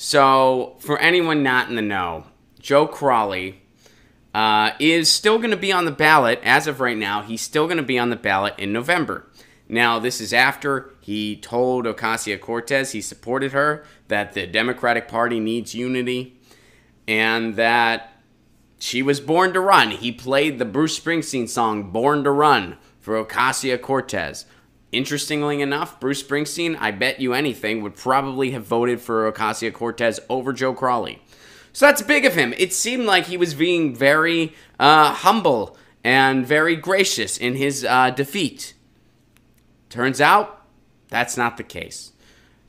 So, for anyone not in the know, Joe Crowley is still going to be on the ballot. As of right now, he's still going to be on the ballot in November. Now, this is after he told Ocasio-Cortez, he supported her, that the Democratic Party needs unity, and that she was born to run. He played the Bruce Springsteen song, Born to Run, for Ocasio-Cortez. Interestingly enough, Bruce Springsteen, I bet you anything, would probably have voted for Ocasio-Cortez over Joe Crowley. So that's big of him. It seemed like he was being very humble and very gracious in his defeat. Turns out, that's not the case.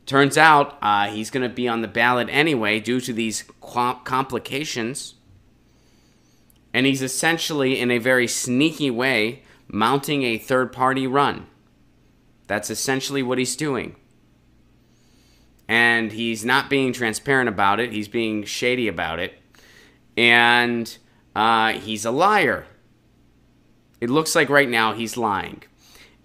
Turns out, he's going to be on the ballot anyway due to these complications. And he's essentially, in a very sneaky way, mounting a third-party run. That's essentially what he's doing. And he's not being transparent about it. He's being shady about it. And he's a liar. It looks like right now he's lying.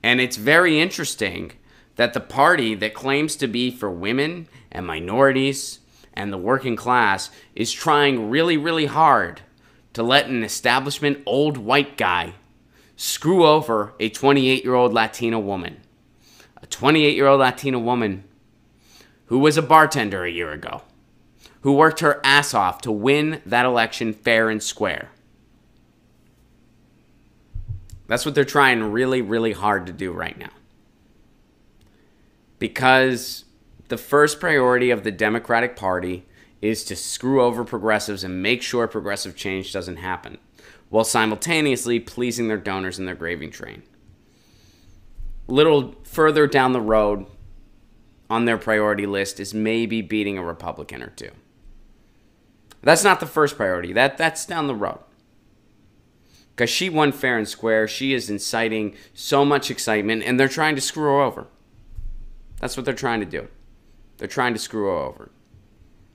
And it's very interesting that the party that claims to be for women and minorities and the working class is trying really, really hard to let an establishment old white guy screw over a 28-year-old Latina woman. A 28-year-old Latina woman who was a bartender a year ago, who worked her ass off to win that election fair and square. That's what they're trying really, really hard to do right now. Because the first priority of the Democratic Party is to screw over progressives and make sure progressive change doesn't happen, while simultaneously pleasing their donors in their gravy train. A little further down the road on their priority list is maybe beating a Republican or two. That's not the first priority. That's down the road. Because she won fair and square. She is inciting so much excitement, and they're trying to screw her over. That's what they're trying to do. They're trying to screw her over.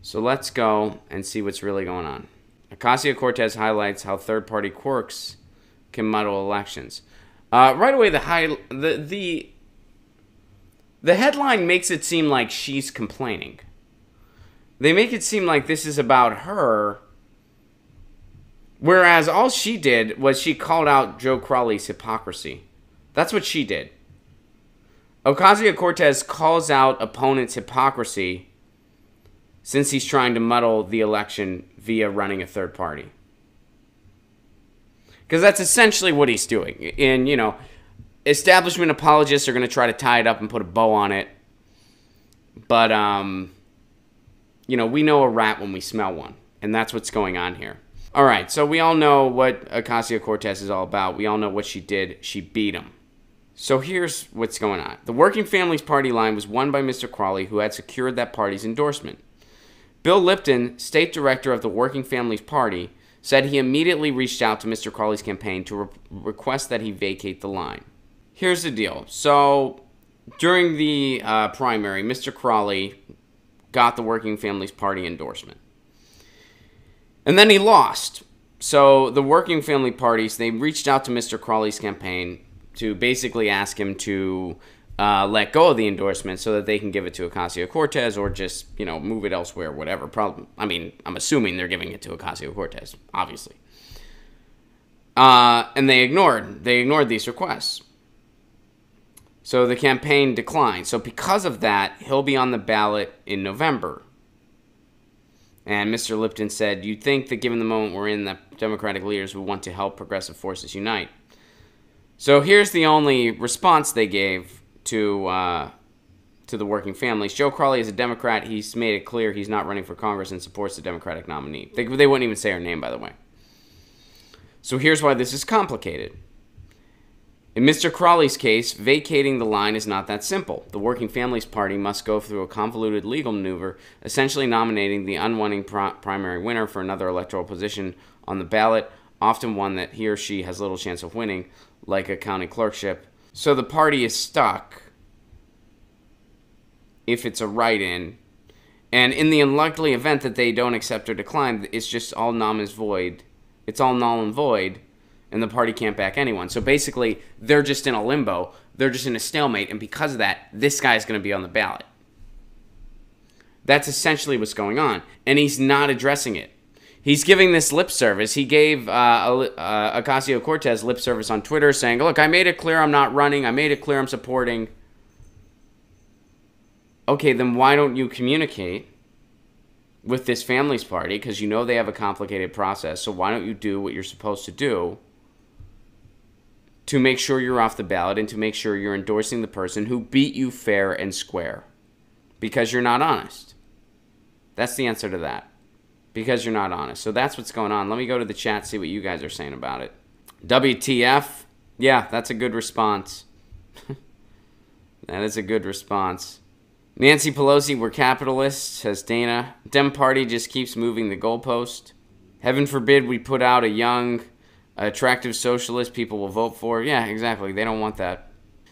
So let's go and see what's really going on. Ocasio-Cortez highlights how third-party quirks can muddle elections. Right away, the headline makes it seem like she's complaining. They make it seem like this is about her, whereas all she did was she called out Joe Crowley's hypocrisy. That's what she did. Ocasio-Cortez calls out opponents' hypocrisy since he's trying to muddle the election via running a third party. Because that's essentially what he's doing. And, you know, establishment apologists are going to try to tie it up and put a bow on it. But, you know, we know a rat when we smell one. And that's what's going on here. All right, so we all know what Ocasio-Cortez is all about. We all know what she did. She beat him. So here's what's going on. The Working Families Party line was won by Mr. Crowley, who had secured that party's endorsement. Bill Lipton, state director of the Working Families Party, said he immediately reached out to Mr. Crowley's campaign to request that he vacate the line. Here's the deal. So during the primary, Mr. Crowley got the Working Families Party endorsement. And then he lost. So the Working Family Parties, they reached out to Mr. Crowley's campaign to basically ask him to let go of the endorsement so that they can give it to Ocasio-Cortez or just, you know, move it elsewhere, whatever. I mean, I'm assuming they're giving it to Ocasio-Cortez, obviously. And they ignored these requests. So the campaign declined. So because of that, he'll be on the ballot in November. And Mr. Lipton said, "You'd think that given the moment we're in, that Democratic leaders would want to help progressive forces unite." So here's the only response they gave to the Working Families. Joe Crowley is a Democrat. He's made it clear he's not running for Congress and supports the Democratic nominee. They wouldn't even say her name, by the way. So here's why this is complicated. In Mr. Crowley's case, vacating the line is not that simple. The Working Families Party must go through a convoluted legal maneuver, essentially nominating the unwanting primary winner for another electoral position on the ballot, often one that he or she has little chance of winning, like a county clerkship. So the party is stuck if it's a write-in. And in the unlikely event that they don't accept or decline, it's just all null and void. It's all null and void, and the party can't back anyone. So basically, they're just in a limbo. They're just in a stalemate, and because of that, this guy's going to be on the ballot. That's essentially what's going on. And he's not addressing it. He's giving this lip service. He gave Ocasio-Cortez lip service on Twitter saying, look, I made it clear I'm not running. I made it clear I'm supporting. Okay, then why don't you communicate with this family's party? Because you know they have a complicated process. So why don't you do what you're supposed to do to make sure you're off the ballot and to make sure you're endorsing the person who beat you fair and square? Because you're not honest. That's the answer to that. Because you're not honest. So that's what's going on. Let me go to the chat, see what you guys are saying about it. WTF? Yeah, that's a good response. That is a good response. Nancy Pelosi, we're capitalists, says Dana. Dem Party just keeps moving the goalpost. Heaven forbid we put out a young, attractive socialist people will vote for. Yeah, exactly. They don't want that.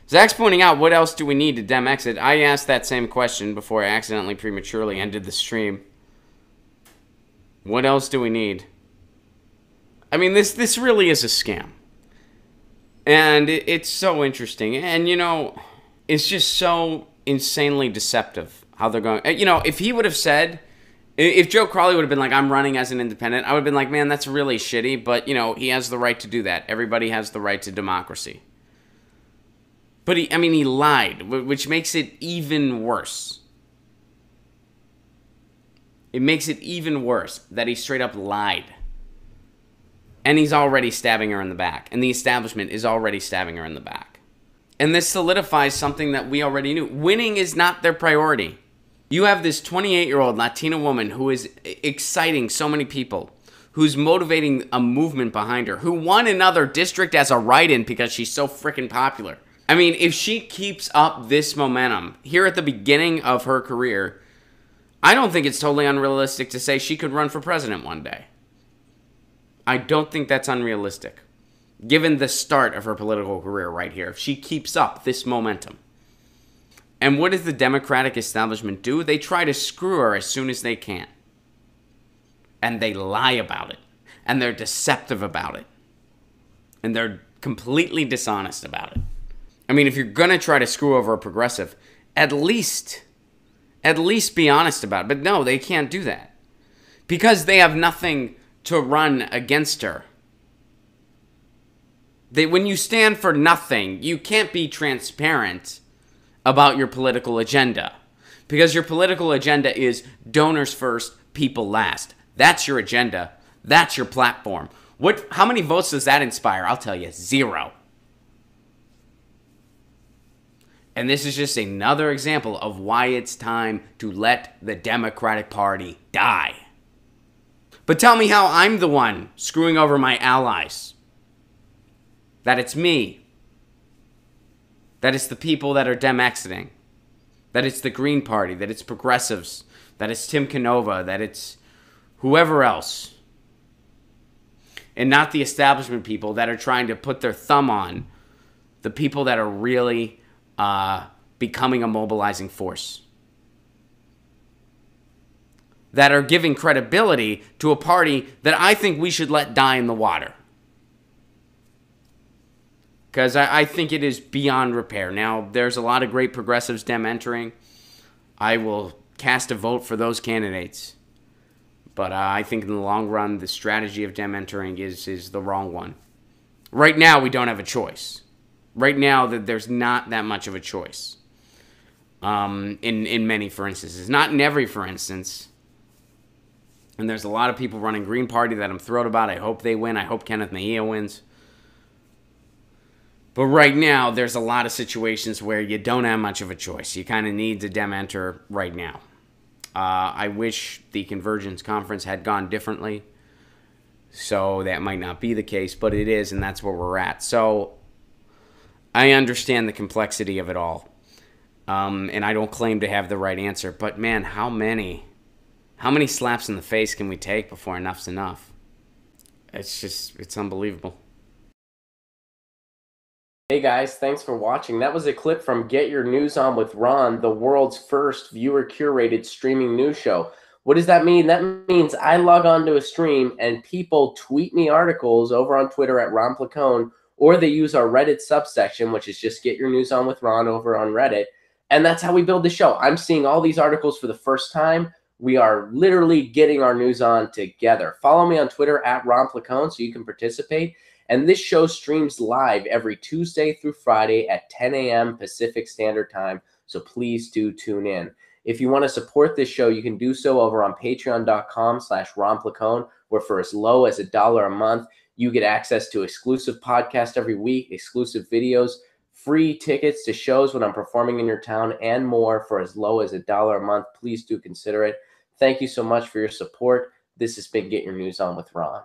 Zach's pointing out, what else do we need to Dem exit? I asked that same question before I accidentally prematurely ended the stream. What else do we need? I mean, this really is a scam. And it's so interesting. And, you know, it's just so insanely deceptive how they're going. You know, if he would have said, if Joe Crowley would have been like, I'm running as an independent, I would have been like, man, that's really shitty. But, you know, he has the right to do that. Everybody has the right to democracy. But he lied, which makes it even worse. It makes it even worse that he straight up lied. And he's already stabbing her in the back. And the establishment is already stabbing her in the back. And this solidifies something that we already knew. Winning is not their priority. You have this 28-year-old Latina woman who is exciting so many people, who's motivating a movement behind her, who won another district as a write-in because she's so freaking popular. I mean, if she keeps up this momentum here at the beginning of her career, I don't think it's totally unrealistic to say she could run for president one day. I don't think that's unrealistic, given the start of her political career right here, if she keeps up this momentum. And what does the Democratic establishment do? They try to screw her as soon as they can. And they lie about it. And they're deceptive about it. And they're completely dishonest about it. I mean, if you're going to try to screw over a progressive, at least be honest about it. But no, they can't do that. Because they have nothing to run against her. When you stand for nothing, you can't be transparent about your political agenda. Because your political agenda is donors first, people last. That's your agenda. That's your platform. How many votes does that inspire? I'll tell you, 0. And this is just another example of why it's time to let the Democratic Party die. But tell me how I'm the one screwing over my allies. That it's me. That it's the people that are Dem exiting. That it's the Green Party. That it's progressives. That it's Tim Canova. That it's whoever else. And not the establishment people that are trying to put their thumb on the people that are really becoming a mobilizing force. That are giving credibility to a party that I think we should let die in the water. Because I think it is beyond repair. Now, there's a lot of great progressives Dem entering. I will cast a vote for those candidates. But I think in the long run, the strategy of Dem entering is the wrong one. Right now, we don't have a choice. Right now, there's not that much of a choice. In many, for instances. Not in every, for instance. And there's a lot of people running Green Party that I'm thrilled about. I hope they win. I hope Kenneth Mejia wins. But right now, there's a lot of situations where you don't have much of a choice. You kind of need to Dem enter right now. I wish the Convergence Conference had gone differently. So that might not be the case, but it is, and that's where we're at. So I understand the complexity of it all. And I don't claim to have the right answer. But man, how many slaps in the face can we take before enough's enough? It's unbelievable. Hey guys, thanks for watching. That was a clip from Get Your News On with Ron, the world's first viewer-curated streaming news show. What does that mean? That means I log on to a stream and people tweet me articles over on Twitter at Ron Placone, or they use our Reddit subsection, which is just Get Your News On with Ron over on Reddit, And that's how we build the show. I'm seeing all these articles for the first time. We are literally getting our news on together. Follow me on Twitter at Ron Placone so you can participate. And this show streams live every Tuesday through Friday at 10 a.m. Pacific Standard Time. So please do tune in. If you want to support this show, you can do so over on patreon.com/Ron Placone, where for as low as $1 a month, you get access to exclusive podcasts every week, exclusive videos, free tickets to shows when I'm performing in your town, and more for as low as $1 a month. Please do consider it. Thank you so much for your support. This has been Get Your News On with Ron.